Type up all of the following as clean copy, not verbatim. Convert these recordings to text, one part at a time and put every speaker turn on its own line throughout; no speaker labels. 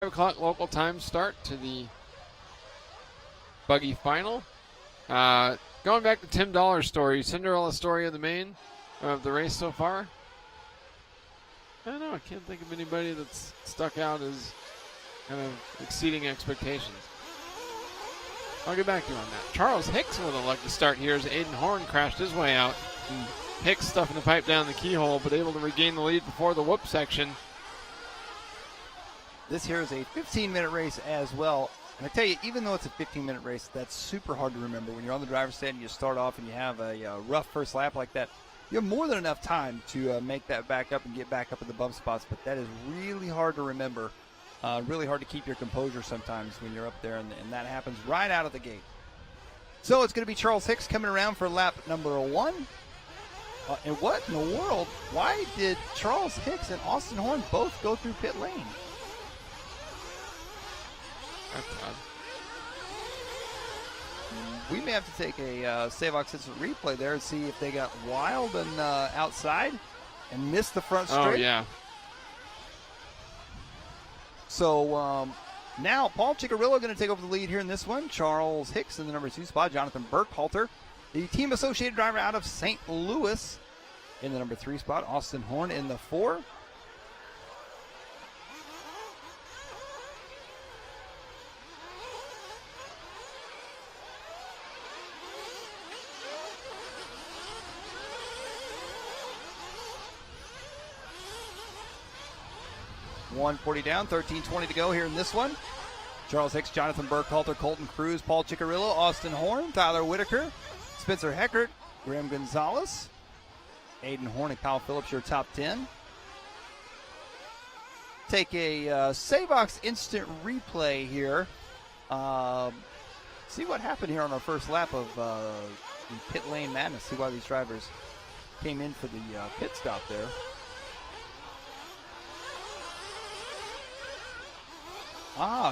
5 o'clock local time start to the Buggy final. Going back to Tim Dollar's story, Cinderella story of the main of the race so far. I don't know, I can't think of anybody that's stuck out as kind of exceeding expectations. I'll get back to you on that. Charles Hicks with a lucky start here as Aydin Horne crashed his way out. Hicks stuffing the pipe down the keyhole, but able to regain the lead before the whoop section.
This here is a 15-minute race as well. And I tell you, even though it's a 15-minute race, that's super hard to remember. When you're on the driver's stand and you start off and you have a rough first lap like that, you have more than enough time to make that back up and get back up in the bump spots. But that is really hard to remember. Really hard to keep your composure sometimes when you're up there, and that happens right out of the gate. So it's going to be Charles Hicks coming around for lap number 1. And what in the world? Why did Charles Hicks and Aydin Horne both go through pit lane?
That's odd.
We may have to take a Savox instant replay there and see if they got wild and outside and missed the front straight.
Oh, yeah.
So now Paul Ciccarello going to take over the lead here in this one. Charles Hicks in the number 2 spot. Jonathan Burkhalter, the team associated driver out of St. Louis, in the number 3 spot. Aydin Horne in the 4. .140 down, 13:20 to go here in this one. Charles Hicks, Jonathan Burkhalter, Colton Kruse, Paul Ciccarello, Aydin Horne, Tyler Whittaker, Spencer Heckert, Graham Gonzales, Aydin Horne, and Kyle Phillipps, your top 10. Take a Savox instant replay here. See what happened here on our first lap of pit lane madness. See why these drivers came in for the pit stop there.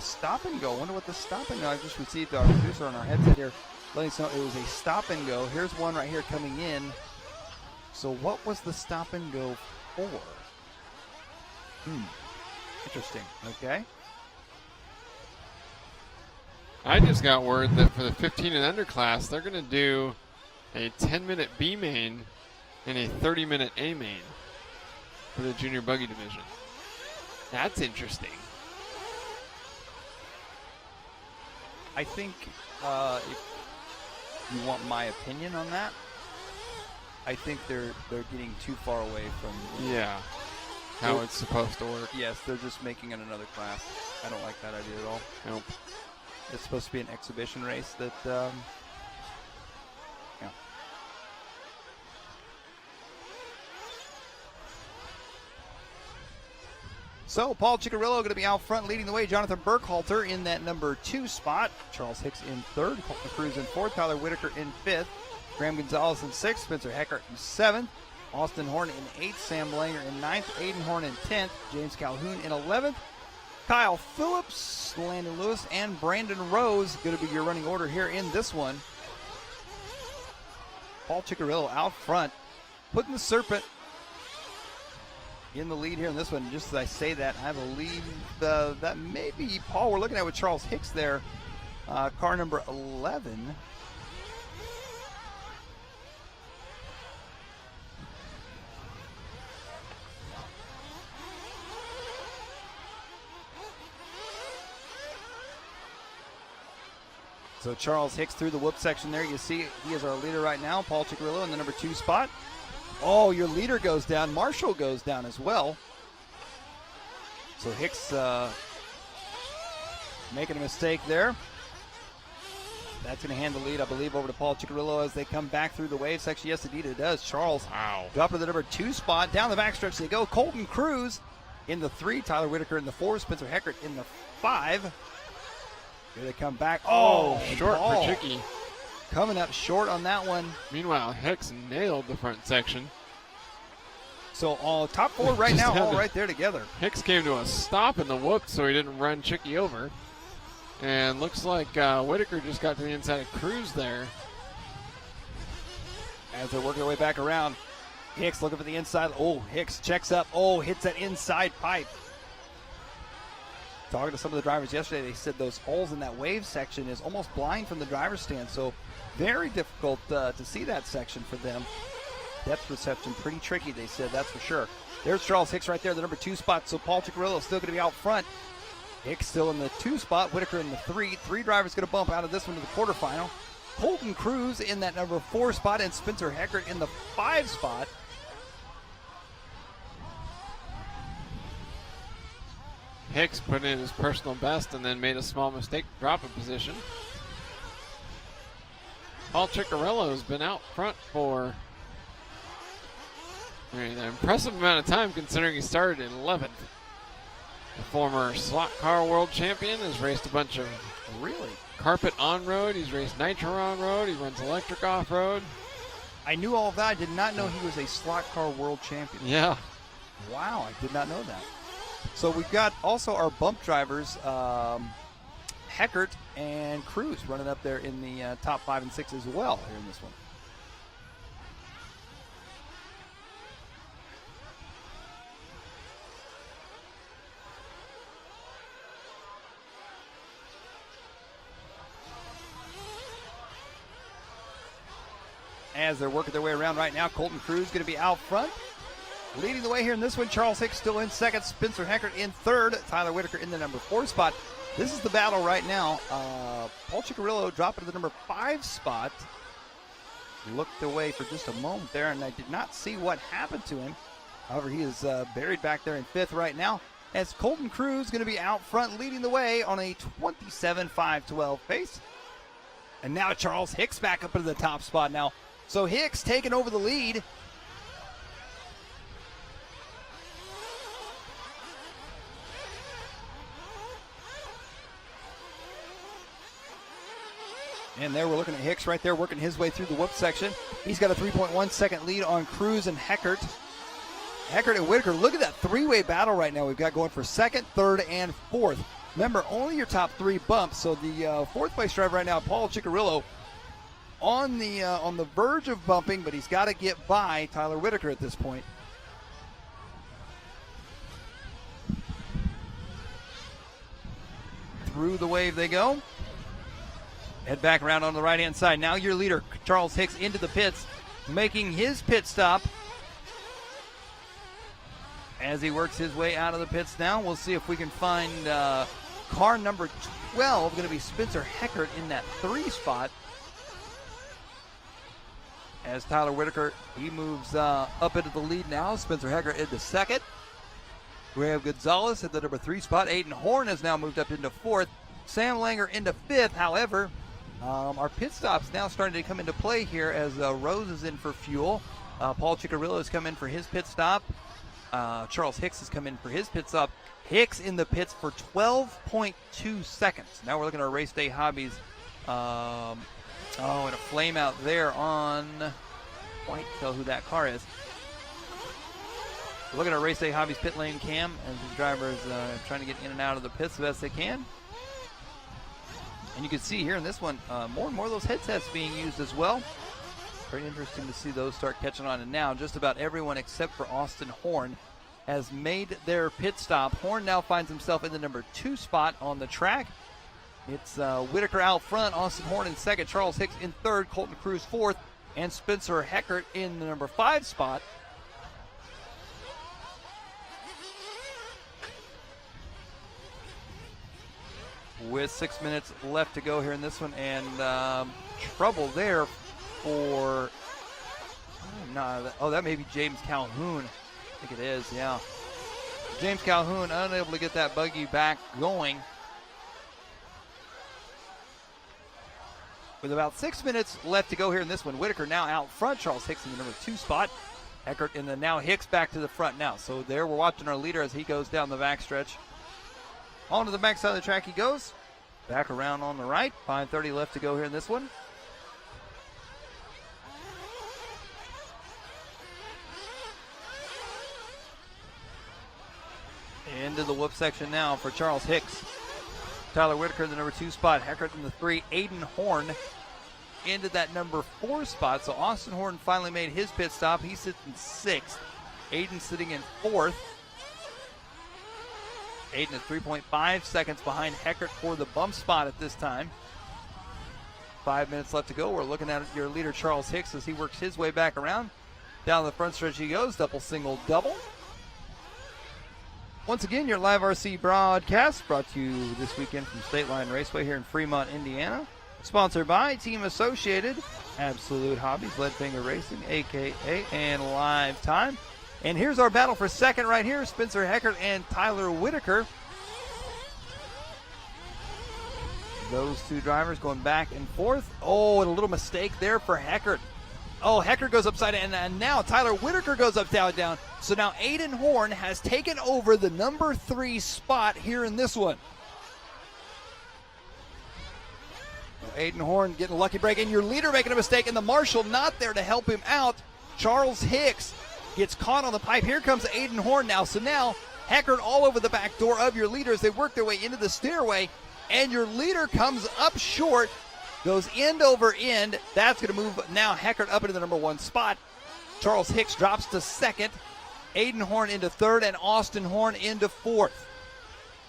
Stop and go. Wonder what the stop and go. I just received our producer on our headset here letting us know it was a stop and go. Here's one right here coming in. So what was the stop and go for? Interesting. Okay.
I just got word that for the 15 and under class, they're going to do a 10-minute B main and a 30-minute A main for the junior buggy division. That's interesting.
I think if you want my opinion on that, I think they're getting too far away from
how it's supposed to work.
Yes, they're just making it another class. I don't like that idea at all.
Nope.
It's supposed to be an exhibition race that So Paul Ciccarello going to be out front leading the way. Jonathan Burkhalter in that number 2 spot. Charles Hicks in 3rd. Colton Kruse in 4th. Tyler Whittaker in 5th. Graham Gonzales in 6th. Spencer Heckert in 7th. Aydin Horne in 8th. Sam Langer in 9th. Aydin Horne in 10th. James Calhoun in 11th. Kyle Phillipps, Landen Lewis, and Brandon Rose going to be your running order here in this one. Paul Ciccarello out front, putting the Serpent in the lead here in this one. Just as I say that, I believe that may be Paul we're looking at with Charles Hicks there. Car number 11. So Charles Hicks through the whoop section there. You see he is our leader right now. Paul Ciccarello in the number 2 spot. Oh, your leader goes down. Marshall goes down as well. So Hicks making a mistake there. That's going to hand the lead, I believe, over to Paul Ciccarello as they come back through the wave section. Yes, indeed it does. Charles dropped to the number 2 spot. Down the backstretch they go. Colton Kruse in the 3. Tyler Whittaker in the 4. Spencer Heckert in the 5. Here they come back. Oh,
short for Chicky.
Coming up short on that one.
Meanwhile, Hicks nailed the front section.
So all top 4 right now, all right there together.
Hicks came to a stop in the whoop so he didn't run Chicky over. And looks like Whittaker just got to the inside of Kruse there.
As they're working their way back around, Hicks looking for the inside. Oh, Hicks checks up. Oh, hits that inside pipe. Talking to some of the drivers yesterday, they said those holes in that wave section is almost blind from the driver's stand, so very difficult to see that section for them. Depth perception pretty tricky, they said, that's for sure. There's Charles Hicks right there, the number 2 spot, so Paul Ciccarello still going to be out front. Hicks still in the 2 spot, Whittaker in the 3. 3 drivers going to bump out of this one to the quarterfinal. Colton Kruse in that number 4 spot, and Spencer Heckert in the 5 spot.
Hicks put in his personal best and then made a small mistake to drop a position. Paul Ciccarello has been out front for an impressive amount of time considering he started in 11th. The former slot car world champion has raced a bunch of carpet on-road. He's raced Nitro on-road. He runs electric off-road.
I knew all of that. I did not know he was a slot car world champion.
Yeah.
Wow, I did not know that. So we've got also our bump drivers, Heckert and Kruse running up there in the top 5 and 6 as well here in this one. As they're working their way around right now, Colton Kruse going to be out front. Leading the way here in this one, Charles Hicks still in second, Spencer Heckert in third, Tyler Whittaker in the number 4 spot. This is the battle right now. Paul Ciccarello dropping to the number 5 spot. Looked away for just a moment there, and I did not see what happened to him. However, he is buried back there in 5th right now, as Colton Kruse going to be out front leading the way on a 27.512 pace. And now Charles Hicks back up into the top spot now. So Hicks taking over the lead. And there we're looking at Hicks right there working his way through the whoop section. He's got a 3.1 second lead on Kruse and Heckert. Heckert and Whittaker, look at that 3-way battle right now we've got going for 2nd, 3rd, and 4th. Remember, only your top 3 bumps. So the 4th place driver right now, Paul Ciccarello, on the verge of bumping, but he's got to get by Tyler Whittaker at this point. Through the wave they go. Head back around on the right-hand side. Now your leader, Charles Hicks, into the pits, making his pit stop. As he works his way out of the pits now, we'll see if we can find car number 12, going to be Spencer Heckert in that 3 spot. As Tyler Whittaker, he moves up into the lead now. Spencer Heckert into 2nd. We have Gonzales at the number 3 spot. Aydin Horne has now moved up into 4th. Sam Langer into 5th. However, our pit stops now starting to come into play here as Rose is in for fuel. Paul Ciccarello has come in for his pit stop. Charles Hicks has come in for his pit stop. Hicks in the pits for 12.2 seconds. Now we're looking at our race day hobbies. And a flame out there on, quite tell who that car is. Look at our Race Day Hobbies pit lane cam as the drivers trying to get in and out of the pits the best they can. And you can see here in this one, more and more of those headsets being used as well. Very interesting to see those start catching on. And now just about everyone except for Aydin Horne has made their pit stop. Horne now finds himself in the number 2 spot on the track. It's Whittaker out front, Aydin Horne in 2nd, Charles Hicks in 3rd, Colton Kruse 4th, and Spencer Heckert in the number 5 spot. With 6 minutes left to go here in this one, and trouble there for, that may be James Calhoun. I think it is, yeah. James Calhoun unable to get that buggy back going. With about 6 minutes left to go here in this one, Whittaker now out front. Charles Hicks in the number 2 spot. Heckert in the now Hicks back to the front now. So there we're watching our leader as he goes down the backstretch. On to the backside of the track he goes. Back around on the right. 5:30 left to go here in this one. Into the whoop section now for Charles Hicks. Tyler Whittaker in the number 2 spot. Heckert in the 3. Aydin Horne into that number 4 spot. So Aydin Horne finally made his pit stop. He sits in 6th. Aydin sitting in 4th. Aydin at 3.5 seconds behind Heckert for the bump spot at this time. 5 minutes left to go. We're looking at your leader, Charles Hicks, as he works his way back around. Down the front stretch he goes, double, single, double. Once again, your LiveRC broadcast brought to you this weekend from State Line Raceway here in Fremont, Indiana. Sponsored by Team Associated, Absolute Hobbies, Leadfinger Racing, a.k.a. and Live Time. And here's our battle for second right here, Spencer Heckert and Tyler Whittaker. Those two drivers going back and forth. Oh, and a little mistake there for Heckert. Oh, Heckert goes upside down, and now Tyler Whittaker goes upside down. So now Aydin Horne has taken over the number 3 spot here in this one. Aydin Horne getting a lucky break, and your leader making a mistake, and the marshal not there to help him out. Charles Hicks gets caught on the pipe. Here comes Aydin Horne now. So now Heckert all over the back door of your leader as they work their way into the stairway, and your leader comes up short. Goes end over end. That's going to move now Heckert up into the number 1 spot. Charles Hicks drops to second. Aydin Horne into third, and Austin Horne into fourth.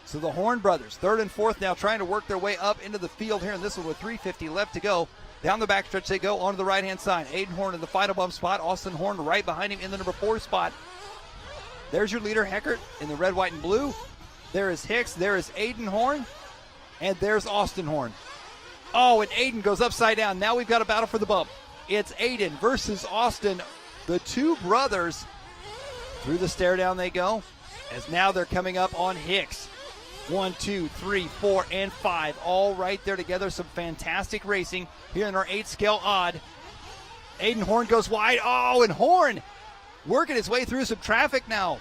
So the Horne brothers, third and fourth, now trying to work their way up into the field here in this one with 3:50 left to go. Down the backstretch they go onto the right-hand side. Aydin Horne in the final bump spot. Austin Horne right behind him in the number 4 spot. There's your leader, Heckert, in the red, white, and blue. There is Hicks. There is Aydin Horne. And there's Austin Horne. Oh, and Aydin goes upside down. Now we've got a battle for the bump. It's Aydin versus Austin. The two brothers, through the stare down they go, as now they're coming up on Hicks. 1, 2, 3, 4, and 5, all right there together. Some fantastic racing here in our 8-scale odd. Aydin Horne goes wide. Oh, and Horne working his way through some traffic now.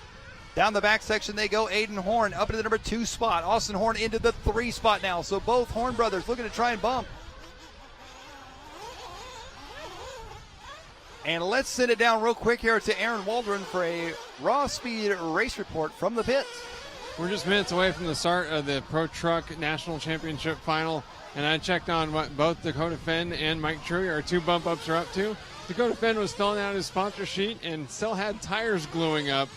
Down the back section they go. Aydin Horne up into the number 2 spot. Austin Horne into the 3 spot now. So both Horne brothers looking to try and bump. And let's send it down real quick here to Aaron Waldron for a Raw Speed race report from the pits.
We're just minutes away from the start of the Pro Truck National Championship final, and I checked on what both Dakota Fenn and Mike Truey, our 2 bump ups, are up to. Dakota Fenn was filling out his sponsor sheet and still had tires gluing up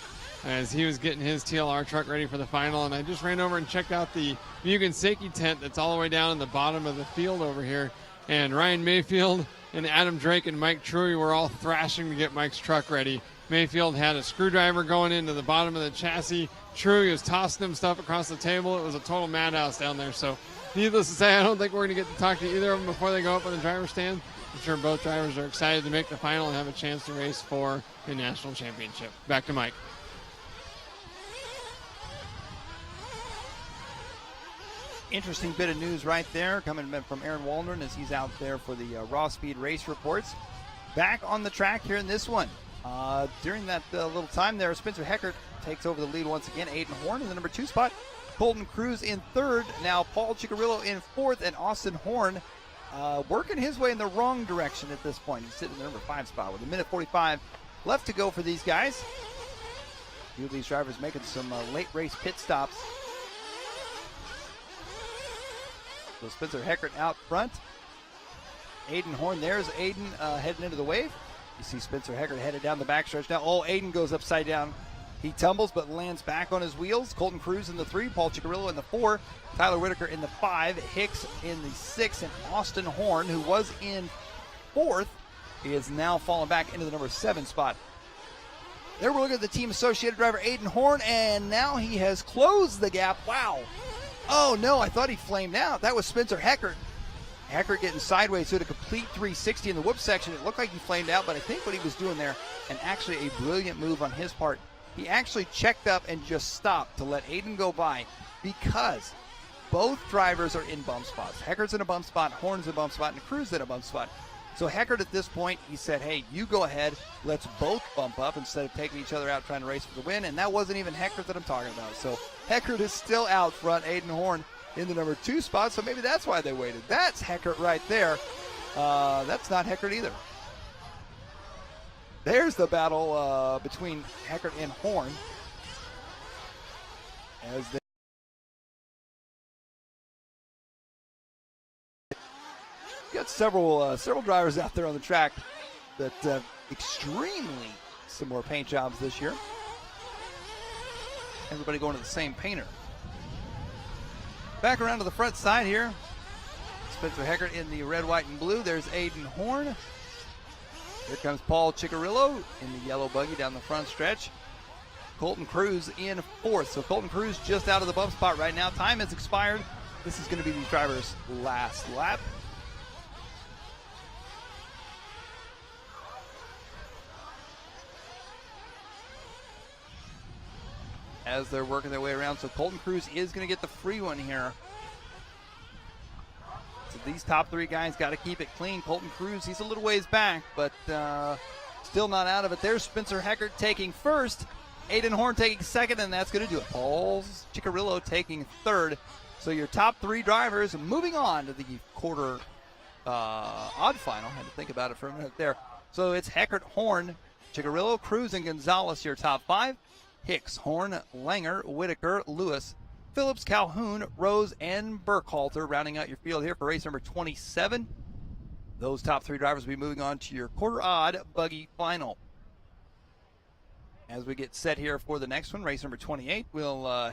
as he was getting his TLR truck ready for the final. And I just ran over and checked out the Mugen Seiki tent that's all the way down in the bottom of the field over here. And Ryan Mayfield and Adam Drake and Mike Truey were all thrashing to get Mike's truck ready. Mayfield had a screwdriver going into the bottom of the chassis. Truey was tossing him stuff across the table. It was a total madhouse down there. So needless to say, I don't think we're going to get to talk to either of them before they go up on the driver's stand. I'm sure both drivers are excited to make the final and have a chance to race for the national championship. Back to Mike.
Interesting bit of news right there coming from Aaron Waldron as he's out there for the Raw Speed race reports. Back on the track here in this one. During that little time there, Spencer Heckert takes over the lead once again. Aydin Horne in the number 2 spot. Colton Kruse in third. Now Paul Ciccarello in fourth, and Austin Horne working his way in the wrong direction at this point. He's sitting in the number 5 spot with 1:45 left to go for these guys. A few of these drivers making some late race pit stops. So Spencer Heckert out front. Aydin Horne, there's Aydin heading into the wave. You see Spencer Heckert headed down the backstretch now. Oh, Aydin goes upside down. He tumbles but lands back on his wheels. Colton Kruse in the 3, Paul Ciccarello in the 4, Tyler Whittaker in the 5, Hicks in the 6, and Austin Horne, who was in 4th, is now falling back into the number 7 spot. There we're looking at the team associated driver Aydin Horne, and now he has closed the gap. Wow. Oh, no, I thought he flamed out. That was Spencer Heckert. Heckert getting sideways to a complete 360 in the whoop section. It looked like he flamed out, but I think what he was doing there, and actually a brilliant move on his part, he actually checked up and just stopped to let Aydin go by because both drivers are in bump spots. Heckert's in a bump spot, Horne's in a bump spot, and Kruse in a bump spot. So Heckert at this point, he said, hey, you go ahead. Let's both bump up instead of taking each other out trying to race for the win. And that wasn't even Heckert that I'm talking about. So Heckert is still out front, Aydin Horne in the number 2 spot. So maybe that's why they waited. That's Heckert right there. That's not Heckert either. There's the battle between Heckert and Horne. As they got several drivers out there on the track that extremely similar paint jobs this year. Everybody going to the same painter. Back around to the front side here. Spencer Heckert in the red, white, and blue. There's Aydin Horne. Here comes Paul Ciccarello in the yellow buggy down the front stretch. Colton Kruse in fourth. So Colton Kruse just out of the bump spot right now. Time has expired. This is going to be these drivers' last lap. As they're working their way around. So Colton Kruse is going to get the free one here. So these top three guys got to keep it clean. Colton Kruse, he's a little ways back, but still not out of it. There's Spencer Heckert taking first. Aydin Horne taking second, and that's going to do it. Paul Ciccarello taking third. So your top three drivers moving on to the quarter odd final. Had to think about it for a minute there. So it's Heckert, Horne, Ciccarello, Kruse, and Gonzales, your top five. Hicks, Horne, Langer, Whittaker, Lewis, Phillipps, Calhoun, Rose, and Burkhalter rounding out your field here for race number 27. Those top three drivers will be moving on to your quarter odd buggy final. As we get set here for the next one, race number 28, we'll